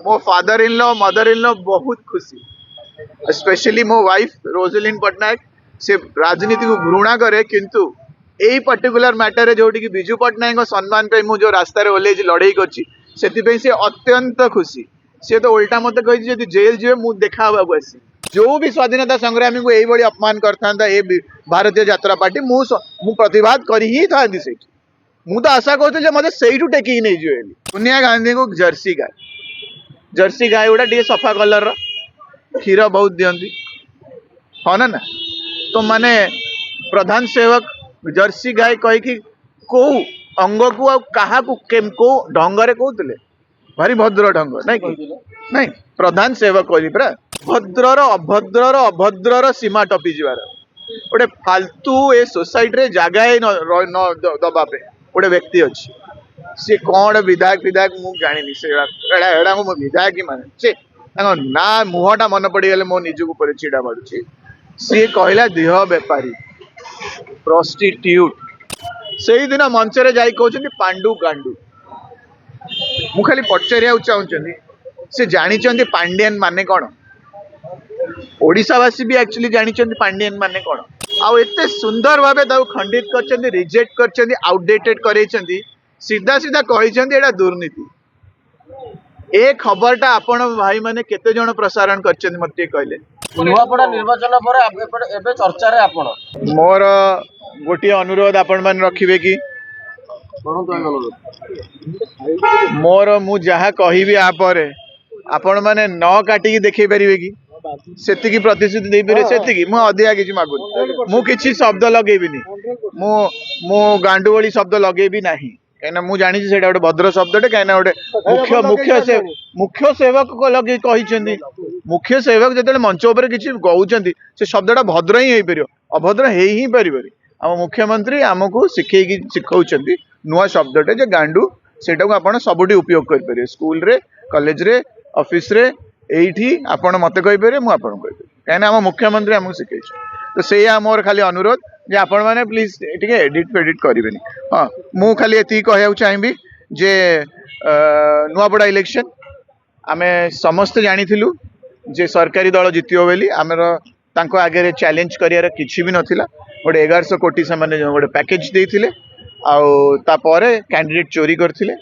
मो father in law mother in law बहुत खुशी स्पेशली मो वाइफ रोजलिन पट्टनायक से राजनीति को घृणा करे किंतु यही पर्टिकुलर मैटर जो विजु पट्टनायक सम्मान पे मु जो रास्तार ओल्ल लड़े कर से अत्यंत खुशी सी तो उल्टा मत कही जेल जीवे मु देखा आसी जो भी स्वाधीनता संग्रामी को यही अपमान करता ये भारतीय यात्रा पार्टी मु प्रतिवाद कर ही था मु तो आशा करती मत से टेकिक नहीं जी सोनिया गांधी को जर्सी गाय गुड़ा टे सफा कलर क्षीर बहुत दिखती हाँ ना तो माने प्रधान सेवक जर्सी गाय कहीकि कौ अंग को क्या को ढंग कहते भारी भद्र ढंग नहीं प्रधान सेवक कहली परा भद्रर अभद्रर अभद्रर सीमा टपी जबार गोटे फालतू ए सोसाइटी रे जगह न दबापे गोटे व्यक्ति अच्छी सी कौन विधायक विधायक मुझे जानी से विधायक ही माने से ना मुहटा मन पड़गले मो निजक पर चिड़ा मारूँ सी कहला देह बेपारी प्रस्टिट्यूट से ही दिन मंचरे जाई कहते पांडु गांडू मु खाली पचारिया चाहूँगी से जानी पांडियन माने कौन ओडिशावासी भी एक्चुअली जानी पांडियन माने कौन आउ एते सुंदर भावे खंडित कर रिजेक्ट कर आउटडेटेड कर सीधा सीधा कही दुर्नीति ए खबरटा आपण भाई माने केते जण प्रसारण करछन मते कहले नुआपड़ा निर्वाचन पर एबे चर्चा रे आपण मोर गोटे अनुरोध आपण मान रखिबे कि मोर मु जहा कहिबी आ परे आपण माने न काटी देखै परिबे कि सेतिकी प्रतिश्रुति दे पारे सेतिकी मु अधिया किछि मागु मु किछि शब्द लगेबिनी मु मु गांडू वाली शब्द लगेबी नाही कहीं मुझे जानी से गोटे भद्र शब्दटे कहीं गोटे मुख्य सेवक को लगे कही मुख्य सेवक जो मंच उपर किसी कहते से शब्दटा भद्र ही पार अभद्र हो ही पार आम मुख्यमंत्री आमको शिखा नुआ शब्दटे जे गांडू सेटा को आप सबुठी उपयोग करेंगे स्कूल रे कॉलेज रे ऑफिस रे एठी आपण मत कहीपर मुझे कहीं आम मुख्यमंत्री आमको शिखे तो से मोर खाली अनुरोध जे आपण मैंने प्लीज टे एडिट फेडिट करें हाँ मु खाली ये कहूँ चाहिए जे नुआपड़ा इलेक्शन आम समस्ते जानी जे सरकारी दल जितियो बोली आमर तांको आगे चैलेंज करियर किसी भी नथिला गोटे 1100 कोटी से माने गोटे पैकेज देइथिले आउ कैंडिडेट चोरी करथिले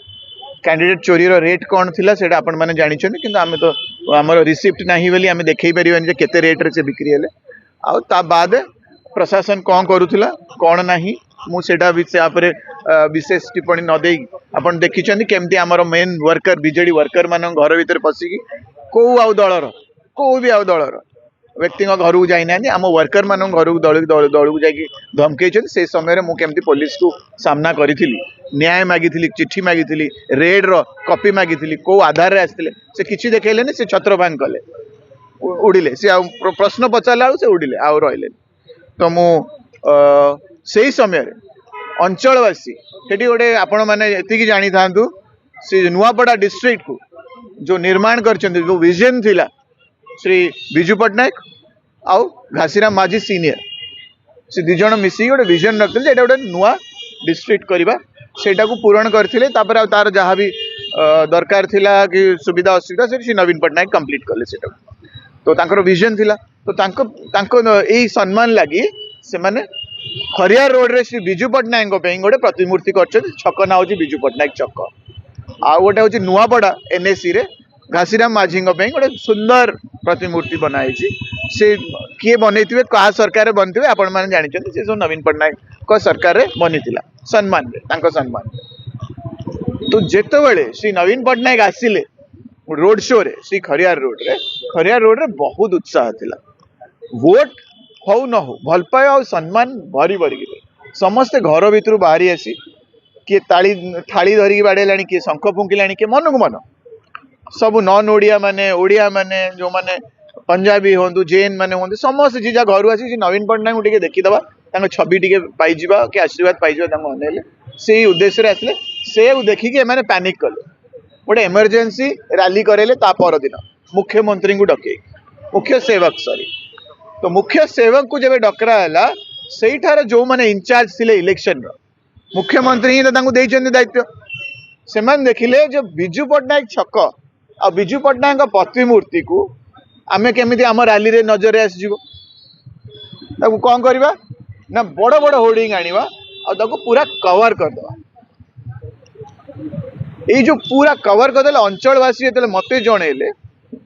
कैंडिडेट चोरीर रेट कौन थिला सेटा आपण माने जानिछन किंतु आमे तो हमर रिसिप्ट नाही बोली आमे देखै परिबन जे केते रेट रे से बिक्री हेले आउ ता बाद प्रशासन कौन करूला कौन नहीं मुझा विशेष टिप्पणी नदे आप देखी केमती आमर मेन वर्कर बीजेडी वर्कर मान घर भीतर पशिकी कौ आउ दलर कौ भी आउ दलर व्यक्ति घर को जाना आम वर्कर मान घर को दल को जाकि धमकई से समय मुझे पुलिस को सामना करी न्याय मागी चिट्ठी मागी रेड रो कॉपी मागी कौ आधार रे आसते से किसी देखले से छत्र भांग कले उड़िले से प्रश्न पचारा से उड़िले आउ रहिले तो मु से समय अंचलवासी सेठी गोटे आपण मैंने ये जानी था से नुआपड़ा डिस्ट्रिक्ट को जो निर्माण कर जो विजन थिला श्री विजु पट्टनायक आउ घासीराम माझी सीनियर से दिज मिसिक गोटे विजन रखते गोटे नुआ डिस्ट्रिक्ट करवा सेटा को पूरण करते तार जहाँ भी दरकार थिला कि सुविधा असुविधा से नवीन पट्टनायक कंप्लीट कले से तो तांकर विजन थिला तो यही सम्मान लगी से माने खरियार रोड रे श्री विजु पट्टनायक गोटे प्रतिमूर्ति कर छक ना हूँ विजु पट्टनायक छक आउ गोटे हूँ नुआपड़ा एनएसी रे घासीराम माझी गोटे सुंदर प्रतिमूर्ति बनाई से किए बन क्या सरकार बनते आपण मैंने जानते से सब नवीन पट्टनायक सरकार रे बनी सम्मान सम्मान तो जेतेबेले श्री नवीन पट्टनायक आसिले रोड शो रे श्री खरियार रोड रे बहुत उत्साह थिला वोट हो न हो भल पाए और सम्मान भरी भरी समस्ते घर भितर बाहरी आसी किए थाली धरिकी बाड़ेला किए शंख फुंकिला किए मन को मन सब नॉन ओडिया माने जो माने पंजाबी हूँ जेन माने हूँ समस्त जीजा घर आसी नवीन पट्टनायक टे देखीदे छवि टे पाई कि आशीर्वाद पाई अनेले से उद्देश्य आसले से देखिकी एम पैनिक कले गोटे इमरजेंसी रैली करेले परदिन मुख्यमंत्री को डके मुख्य सेवक सॉरी तो मुख्य सेवक को जब डकरा है से जो मैंने इंचार्ज थे इलेक्शन मुख्यमंत्री ही तो दायित्व से देखिले जो विजु पट्टनायक छक आ बिजू पट्टनायक प्रतिमूर्ति को आमे केमिति आम रैली रे नजर आसीजिवो ताकू कौन करवा ना बड़ बड़ होर्डिंग आनिवा आ ताकू पूरा कवर करदवा ये जो पूरा कवर करदेले अंचलवासी जो मत जनइले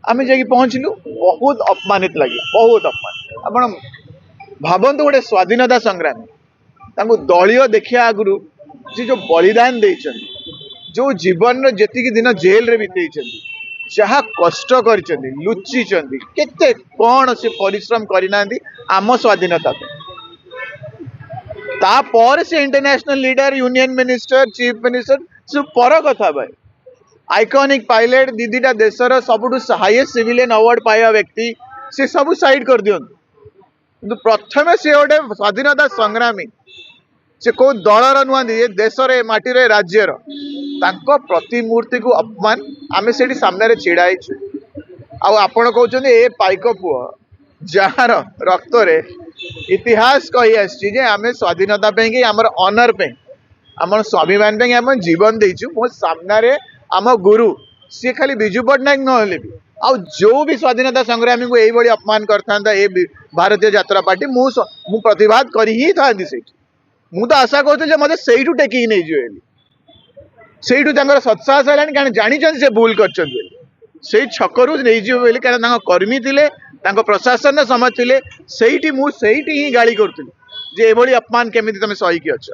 आम जा पहुँचलु बहुत अपमानित लगे बहुत अपमान आपण भावतु गोटे स्वाधीनता संग्रामी तांको दलीय देखिया आगु से जो बलिदान देइछन जो जीवन जेतिकी दिन जेल रे बितेइ जहाँ कष्ट कर लुचि केते कौन से परिश्रम करना आम स्वाधीनता तापर से international leader union minister chief minister सब पर कथा भाई आइकॉनिक पायलट दीदीटा देशर सबुठु हाईएस्ट सिविलियन अवार्ड पाया व्यक्ति से सब साइड कर दियंतु प्रथमे से गोटे स्वाधीनता संग्रामी से को दलर नुहति देशर माटीर राज्यर तांको प्रतिमूर्ति को अपमान आमे सेठी सामने छिड़ा आपण कहते ए पाइक पुओ जार रक्त रे इतिहास कही आसी आम स्वाधीनता आमर ऑनर पे आम स्वाभिमान पे आम जीवन देचु मो सामने आम गुरु सी खाली बिजू पट्टनायक नहले भी आउ जो भी स्वाधीनता संग्रामी को यही अपमान करता ए भारतीय जात्रा पार्टी मु प्रतिवाद कर ही था मु तो आशा करते मत से टेकिक नहीं जी से सत्साहस है क्या जानी से भूल कर छकरू नहीं क्या कर्मी थे प्रशासन समय थे से मुझे ही गाड़ी करी जे एभली अपमान केमी तुम सहीकि अच्छ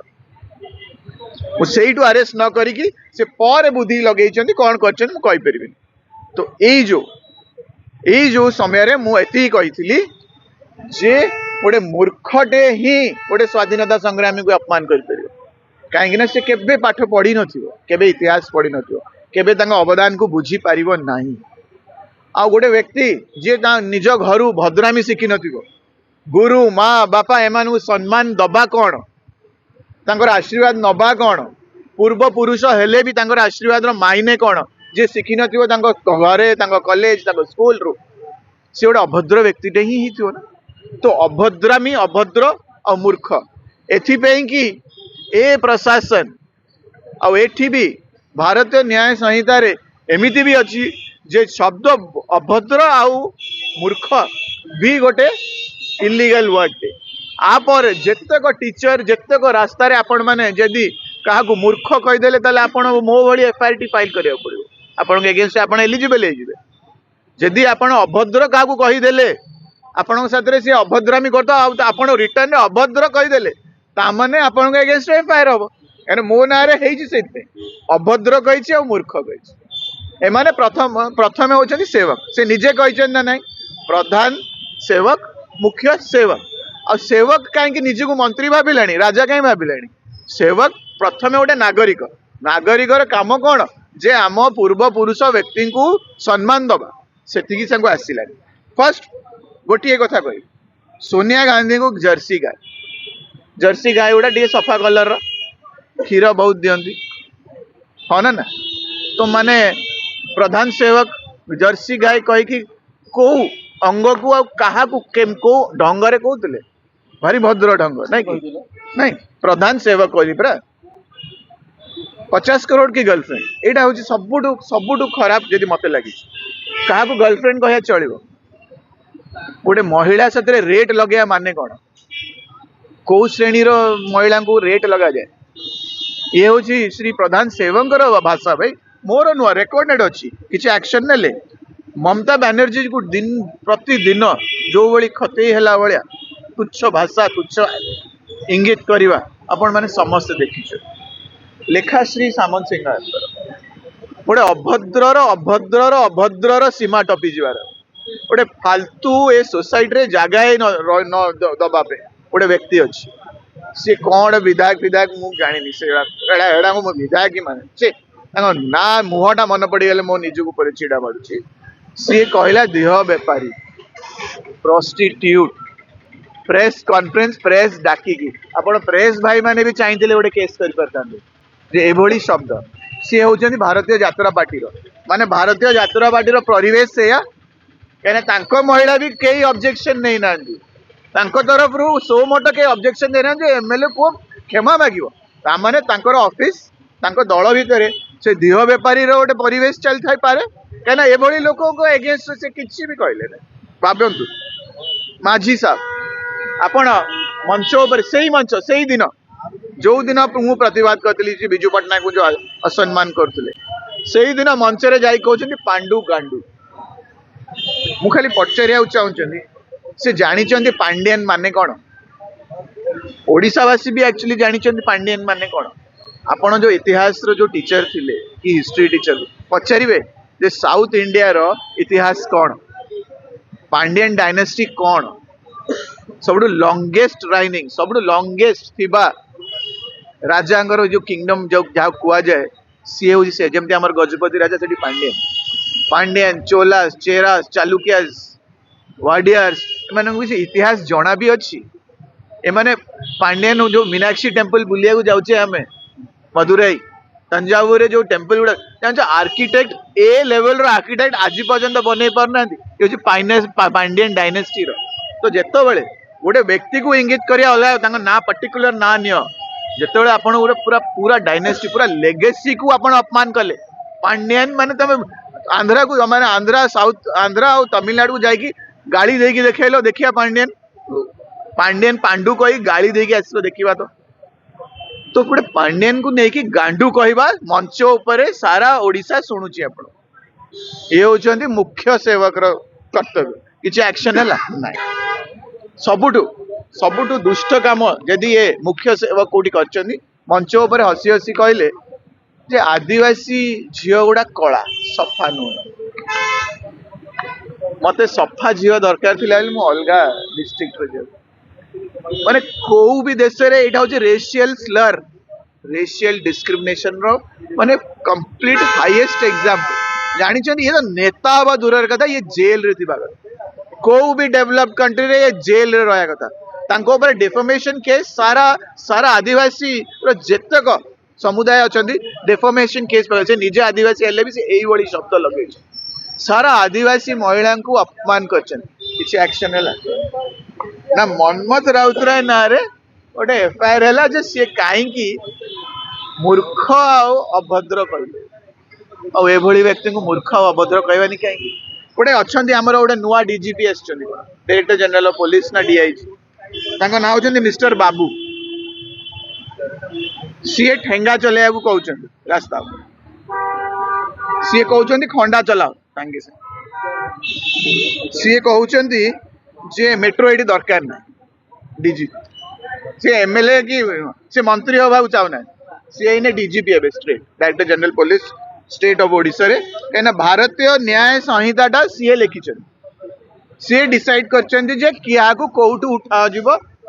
मुझे अरेस्ट न करी से पर बुद्धि लगे कौन कर तो यही जो समय मुझे कही जे गोटे मूर्खटे ही गोटे स्वाधीनता संग्रामी को अपमान कर कहीं से केबे पाठ पढ़ी नथिबो इतिहास पढ़ी नथिबो केबे अवदान को बुझी पारिबो नाही आ गोटे व्यक्ति जे निज घर भद्रामी शिखी नथिबो गुरु माँ बापा एमान सम्मान दबा कौन तांकर आशीर्वाद नबा कौन पूर्व पुरुष हेले भी तांकर आशीर्वाद मायने कौन जे शिखी नथिबो तांको घरे तांको कॉलेज तांको स्कूल रो से गोटे अभद्र व्यक्तिटे ही हिथिबो ना तो अभद्रामी अभद्र और मूर्ख एथिपई कि ए प्रशासन आ एठी भी भारतीय न्याय संहिता रे एमिति भी अच्छी जे शब्द अभद्र आउ मूर्ख भी गोटे इलीगल वर्ड टे आपर जेतक टीचर जेतक रास्ता रे आपण माने जदी काहा को मूर्ख कहिदेले ताले आपण मो भली एफआईआर फाइल करिया पड़िबो आपण के अगेंस्ट आपण एलिजिबल हे जिवे जदी आपण अभद्र काहा को कहिदेले आपण साथ सी अभद्रामी करता आपण रिटर्न अभद्र कहीदेले ताने आपण एगेंस्ट एफआईआर हम क्या मो ना से अभद्र कही मूर्ख कही एमाने प्रथम होती सेवक से निजे कही ना ना प्रधान सेवक मुख्य सेवक आ सेवक कहीं निज को मंत्री भाविला राजा कहीं भाविला सेवक प्रथम गोटे नागरिक नागरिकर काम कौन जे आम पूर्व पुरुष व्यक्ति को सम्मान दबा से आसला फर्स्ट गोटे कथा कही सोनिया गांधी को जर्सी गाय गुड़ा टे सफा कलर क्षीर बहुत दिखती हाँ ना तो माने प्रधान सेवक जर्सी गाय कहीकि कौ अंग को क्या कौ ढंग से कहते भारी भद्र ढंग नहीं प्रधान सेवक कही परा 50 करोड़ की गर्लफ्रेंड यहाँ हूँ सबुठू खराब जदि मत लगी क्या गर्लफ्रेंड कह चलो गोटे महिला साथ रेट लगे माने कौन कौ श्रेणी महिला को रेट लगा जाए ये हूँ श्री प्रधान सेवक भाषा भाई मोर नुआ रेकर्डेड अच्छी किसी एक्शन ने ममता बनर्जी को दिन प्रतिदिन जो भाई खतई है भाया तुच्छ भाषा तुच्छ इंगित करवा आपण मैंने समस्त देखी लेखा श्री सामंत सिंह गोटे अभद्रर अभद्रर अभद्रर सीमा टपी जबार गोटे फालतू ए सोसाइटी रे जगह न दबापे गोटे व्यक्ति अच्छी सी कौन विधायक विधायक मुझे जानी से विधायक ही माने से ना मुहटा मन पड़गले मो निजुक चिड़ा मारूँ सी कहला देह बेपारी प्रोस्टिट्यूट प्रेस कॉन्फ्रेंस प्रेस डाकिकी आपण प्रेस भाई माने भी चाहिए गोटे केस कर शब्द सी हूँ भारतीय जात्रा पार्टी माने भारतीय जात्रा पार्टी परिवेश से कहीं महिला भी कई ऑब्जेक्शन नहीं ना तरफ रू सो मट कई ऑब्जेक्शन देना एमएलए पुओ क्षमा मागे ऑफिस दल भितर से देह बेपारी गोटे परिवेश चली थाई पारे कहीं एभली लोक एगेन्स्ट से किसी भी कहले ना भावतु माझी साहब आपण मंच उपर से ही मंच से ही दिन जो दिन मु प्रतिवाद करी विजु पट्टनायक को जो असम्मान करते से ही दिन मंच रे जाई कहते पांडु गांडू मु खाली पचारिया चाहूँ से जानी पांडियन माने कौन ओडिशावासी भी एक्चुअली जानी पांडियन माने कौन आपण जो इतिहास रो जो टीचर थिले कि हिस्ट्री टीचर पचारे जे साउथ इंडिया रो इतिहास कौन पांडियन डायनेस्टी कौन सब लंगेस्ट राइनिंग सब लंगेस्ट थिबा राजांगर जो किंगडम जो जहाँ कुआ जाए सी हूँ से जमती आम गजपति राजा से पांडियन पांडियन चोलास चेरास चालुक्यास वाडियार्स एम इतिहास जना भी अच्छी एमाने पांडियन जो मीनाक्षी टेम्पल बुलिया जाऊे आम मदुराई तंजावुर जो टेम्पल गुड़ा जान आर्किटेक्ट ए लेवल आर्किटेक्ट आज पर्यंत बनई पारना ये पांडियन डायनेस्टी तो जिते बड़े गोटे व्यक्ति को इंगित करिया अलग ना पर्टिकुलर ना नियो जिते आप पूरा पूरा डायनेस्टी पूरा लेगेसी को आप अपमान कले पांडियन माने तुम आंध्रा को माने आंध्रा साउथ आंध्रा और तमिलनाडु को जाकि गाड़ी देकी देखलो देखिया पांडियन पांडियन पांडु कही गाड़ी देकी आसो देखा तो गोटे पांडियन को लेकिन गांडू कहवा मंच उपरे सारा ओडिशा शुणुची आप ये होती मुख्य सेवक कर्तव्य किसी एक्शन है ना सबुठु सबुठु दुष्ट काम जदि ये मुख्य सेवक कोटी कर मंच उपर हसी हसी कहले जे आदिवासी झील गुड़ा कला सफा नुह मत सफा झील दरकार थी अलग डिस्ट्रिक्ट माने को भी देश रे एटा होचे रेशियल स्लर रेशियल डिस्क्रिमिनेशन रो माने कंप्लीट हाईएस्ट एग्जांपल जानी छन ये तो नेता बा दूर कथा ये जेल रे थिबा को भी डेवलप कंट्री रे ये जेल रे रहया कथा तांको ऊपर डिफॉर्मेशन केस सारा सारा आदिवासी रो जेतक समुदाय अछंती डिफॉर्मेशन केस पर निजे आदिवासी हेले भी से एई वळी शब्द लगे सारा आदिवासी महिला को अपमान करछन किछि एक्शन हैला ना मनमथ राउतराय ना रे गोटे एफआईआर है जे सी कहीं मूर्ख अभद्र कहले एभली व्यक्ति को मूर्ख अभद्र कहवानी कहीं गोटे अच्छा आमर गोटे नुआ डीजीपी आसछन डायरेक्टर जनरल ऑफ पुलिस ना डीआईजी ना होचंदी मिस्टर बाबू सी ठेंगा चलैया को कहउछन रास्ता सी कहउछन खंडा चलाओ सांगे सी कहउछन जे मेट्रो ये दरकार ना डीजीपी सी एमएलए कि से मंत्री हवा चाहूना सी एने डीजीपी हे state director general police state of Odisha रे कहीं भारतीय न्याय संहिता सी लिखिं सी डिसाइड कर क्या कौटू उठा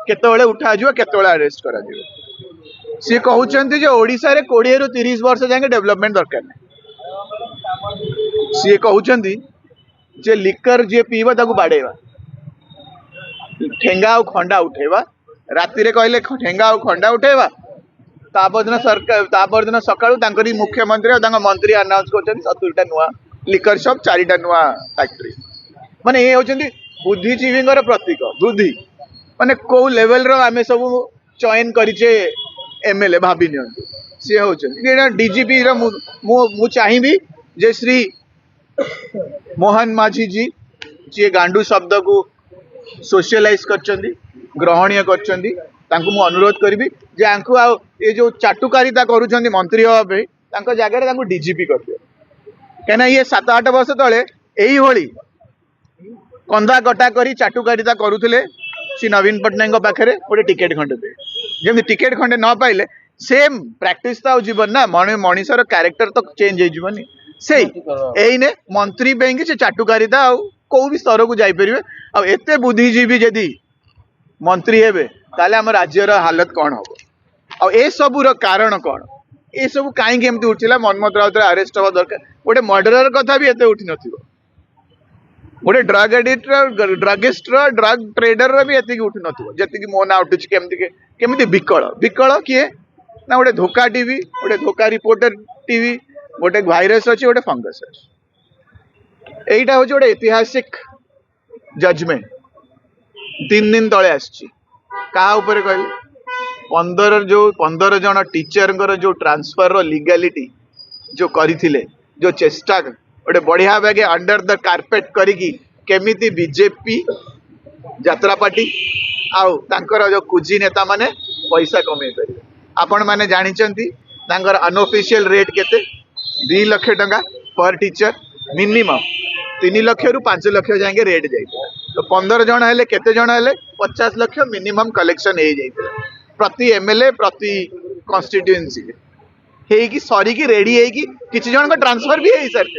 केतबेले उठा केतबेले अरेस्ट करा सी कहते ओडिशा रे 20 ରୁ 30 वर्ष जाके डेवलपमेंट दरकार ना सी कहते जे लिकर जी पीवा ताकू बाड़ेवा ठेंगा और खंडा उठेवा राति रे कहले ठेंगा और खंडा उठेवा तापरदिन सरकार तापरदिन सकाळू मुख्यमंत्री और मंत्री अनाउंस कर 70टा नुआ लिकर शॉप 4टा नुआ फैक्ट्री माने ये होचंदी बुद्धिजीवी प्रतीक बुद्धि माने को लेवल रो आमे सब चयन करिचे एमएलए भाभी नियंतु सी होचंदी डीजीपी रो मु चाहिबी जे श्री मोहन माझी जी जे गांडू शब्द को सोशलाइज कर ग्रहणीय कर अनुरोध करी जे आंकु ये जो चाटुकारिता करुछंदी मंत्री हवा जगह डीजीपी कर कहीं ये 7-8 वर्ष तले यही भली कंधा कटा करी चाटुकारिता करुले श्री नवीन पट्टनायक पाखे गोटे टिकेट खंडे पे जमी टिकेट खंडे न पाइले सेम प्रैक्टिस तो जीवन ना मनीषर कैरेक्टर तो चेंज होनी से यही मंत्री पे से चाटुकारिता को भी स्तर को जापर आते बुद्धिजीवी जदि मंत्री हे ताले आम राज्यर हालत कौन हम आ सबूर कारण कौन ये सब कहीं उठा मनमोहन राउत अरेस्ट हवा दरकार गोटे मर्डरर कथा भी एत उठी न गोटे ड्रग एडिक्टर ड्रगिस्टर ड्रग ट्रेडर भी एति उठी जी मो ना उठुच केमी विकल विकल किए ना गोटे धोका टीवी गोटे धोका रिपोर्टर टीवी गोटे भाइरस अच्छी गोटे फंगस अच्छी यहीटा हूँ गोटे ऐतिहासिक जजमेंट 3 दिन तले आपर कहले 15 जन टीचर जो ट्रांसफर लीगैलिटी जो करथिले जो चेष्टा गोटे बढ़िया बागे अंडर द कार्पेट करिकी केमिति बीजेपी यात्रा पार्टी आउ तांकर जो कुजी नेता माने पैसा कमे पारे आपण माने जानिचंती तांकर अनऑफिशियल रेट केते 2 लाख टंका पर टीचर मिनिमम 3 लाख रु 5 लाख जाके रेट जाइए तो 15 जन हेले केते जन हेले 50 लाख मिनिमम कलेक्शन हो जाइए प्रति एमएलए प्रति कॉन्स्टिट्यूएंसी हे कि सरी की रेडी है कि किसी जन का ट्रांसफर भी है सर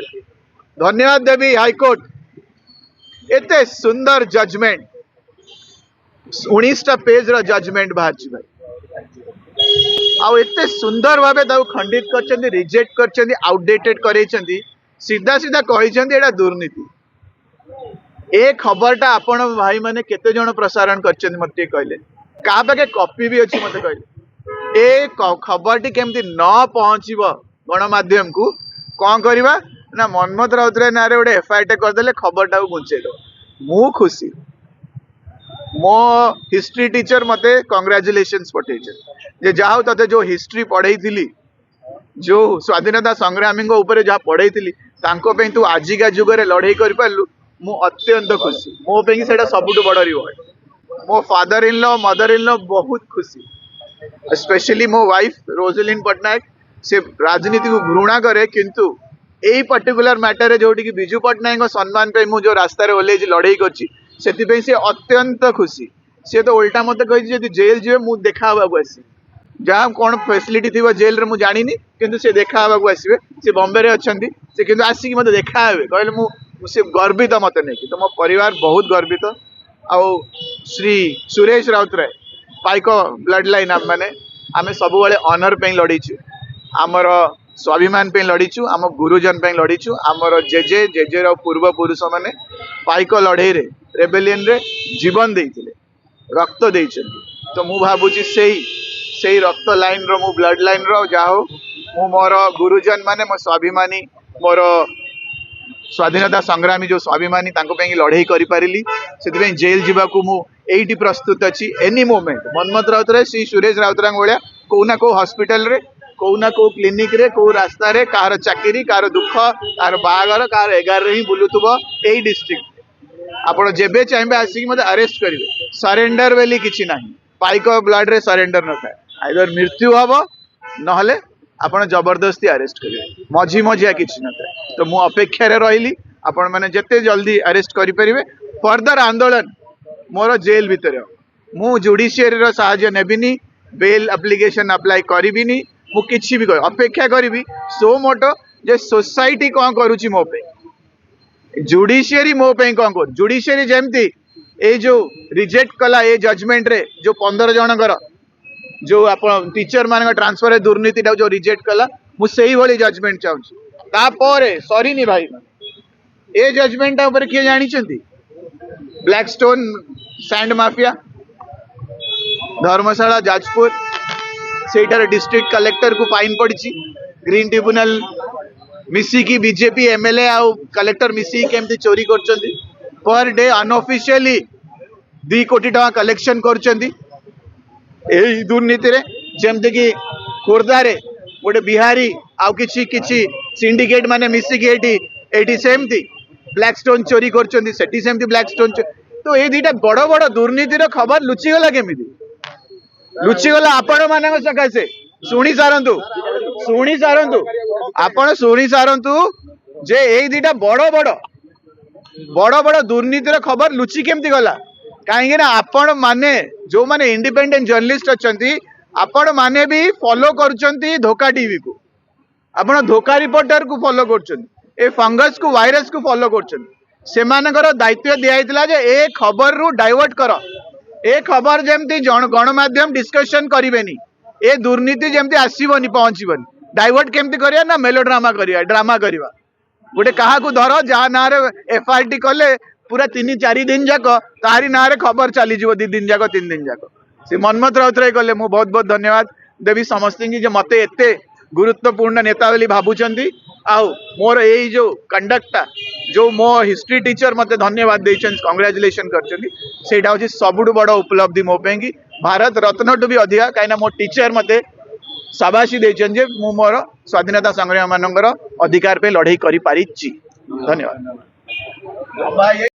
धन्यवाद देवी हाईकोर्ट एते सुंदर जजमेंट 19टा पेज रो जजमेंट बाहर भाई आउ एते सुंदर भाबे ताऊ खंडित करचंदी रिजेक्ट करचंदी आउटडेटेड करैचंदी सीधा सीधा कहिचंदी एटा दुर्नीति ए खबरटा आपण भाई माने केते जण प्रसारण करचंदी मते कहले का पाके कॉपी भी अछि मते कहले ए खबरटी केमती न पहुंचीबो गणमाध्यम को कौन करवा ना मनमोहन राउतराय ना रे गोटे एफआईआर टे करदेले खबरटा को घुंचेई दो मु खुशी मो हिस्ट्री टीचर मते कांग्रेचुलेशंस पठेछे जे जाओ तते जो हिस्ट्री पढ़ई थिली जो स्वाधीनता संग्रामी ऊपर जहाँ पढ़ई थिली तांको पे तू आजिका जुग रे लड़ाई कर पारलु मु अत्यंत खुशी मो पे कि सेटा सबुठु बड़ रिवार्ड मो father in law mother in law बहुत खुशी स्पेशली मो वाइफ रोजलिन पट्टनायक से राजनीति को घृणा करे किंतु यही पर्टिकुलर मैटर जोटी कि बिजू पट्टनायक सम्मान पे मु जो रास्ता रे ओले लड़ाई करछि सेति से अत्यंत खुशी सी तो उल्टा मत कही जेल जीवे मु देखा आसी जहाँ कौन फैसिलिटी थी जेल रे मु जानी किंतु से देखा आसवे सी बॉम्बे रे अच्छंती से किंतु आसिक मत देखा कहले से गर्वित मत नहीं तो मो परिवार बहुत गर्वित आउ श्री सुरेश राउतराय पाइक ब्लड लाइन आम मैंने आम सब ऑनर पे लड़ीचु आमर स्वाभिमान पे लड़ीचु आम गुरुजन पे लड़ीचु आमर जेजे जेजे पूर्व पुरुष मैंने पाइक लड़ई रे रेबेलियन रे जीवन देइथिले रक्त देइछन तो मु भाबुची सेही रक्त लाइन रो मु ब्लड लाइन रो जाओ मु मोर गुरुजन माने मो स्वाभिमानी मोर स्वाधीनता संग्रामी जो स्वाभिमानी तांको पे लड़ई करि पारिली सेति जेल जीवा को मु एइटी प्रस्तुत अछि एनी मोमेंट मनमोहन राउतराय श्री सुरेश राउतराय भलिया को ना को हॉस्पिटल रे को ना को क्लिनिक रे को रास्ता रे कार चाकरी कार दुख कार बागर कार 11 रे ही बुलुतबो एई डिस्ट्रिक्ट आपण जेबे चाहे आसिक मते अरेस्ट करेंगे सरेंडर बेली किसी ना पाइक ब्लड रे सरेंडर न था आइदर मृत्यु हम ना आपण जबरदस्ती अरेस्ट करेंगे मझी मझिया किसी न था तो मु अपेक्षा रही आपण मैंने जिते जल्दी अरेस्ट करें फर्दर आंदोलन मोर जेल भितर मु जुडिशियरी साहाय्य नेबिनी बेल एप्लिकेशन अप्लाई करिबिनी मु किछि भी अपेक्षा करी सो मोटो जे सोसाइटी कौन करुच्ची मो पे जुडिशियरी मो पे कौन कर जुडिशियरी जमती ए जो रिजेक्ट कला ए जजमेंट रे जो 15 जनकर जो आप टीचर मान ट्रांसफर दुर्नीति जो रिजेक्ट कला मुझे भाई जजमेंट चाहूँ सरी नी भाई ए जजमेंट ऊपर किए जानी ब्लैकस्टोन सैंड माफिया धर्मशाला जाजपुर सेठार डिस्ट्रिक्ट कलेक्टर को फाइन पड़ी ग्रीन ट्रिब्यूनल मिसिकी बीजेपी एमएलए आउ कलेक्टर मिसिकी केमती चोरी कर पर डे अनऑफिशियली 2 कोटी टका कलेक्शन कर दुर्नीति रे जमती कि खोर्धा रे गोटे बिहारी आउ किछि किछि सिंडिकेट माने मिसिकी एटी सेमती ब्लैकस्टोन चोरी करछंती सेठी सेमती ब्लैकस्टोन तो ये दुटा बड़ बड़ दुर्नीतिर खबर लुचिगला केमिति लुचिगला आपण मानक सकाशे शुणी सारंतु आपण शुणी सारंतु जे ए दुटा बड़ बड़ दुर्नीतिर खबर लुचि केमती गला कहीं आपण माने जो माने इंडिपेंडेंट जर्नलिस्ट अच्छंती आपण माने भी फॉलो करछंती धोखा टीवी को आपण धोखा रिपोर्टर को फॉलो करछंती ए फंगस को वायरस को फॉलो करछंती सेमानकर दायित्व दिया जे ए खबर रु डाइवर्ट कर ए खबर जमती गणमाध्यम डिस्कशन करेनि ए दुर्नीति जमती आसबनी पहुंचबनी डाइवर्ट केमती करिया ना मेलोड्रामा करिया ड्रामा करिया गोटे क्या धर जहाँ ना एफआईआर कले पूरा 3-4 दिन जाक तारी ना खबर चली 2 दिन जाक 3 दिन जाक से मनमोहन राउतराय कले मु बहुत बहुत धन्यवाद देवी समस्त की मते एते गुरुत्वपूर्ण नेता बोली भावुंट आउ मोर यही जो कंडक्टा जो मो हिस्ट्री टीचर मते धन्यवाद देइछन कांग्रेचुलेशन करछन सेटा होची सबुठु बड़ उपलब्धि मो पे भारत रत्न टू भी अधिका कहीं मो टीचर मते शाबाशी देइछन जे मु मोर स्वाधीनता संग्रामी मानकर अधिकार पे लड़ाई करि पारिछि। ଧନ୍ୟବାଦ।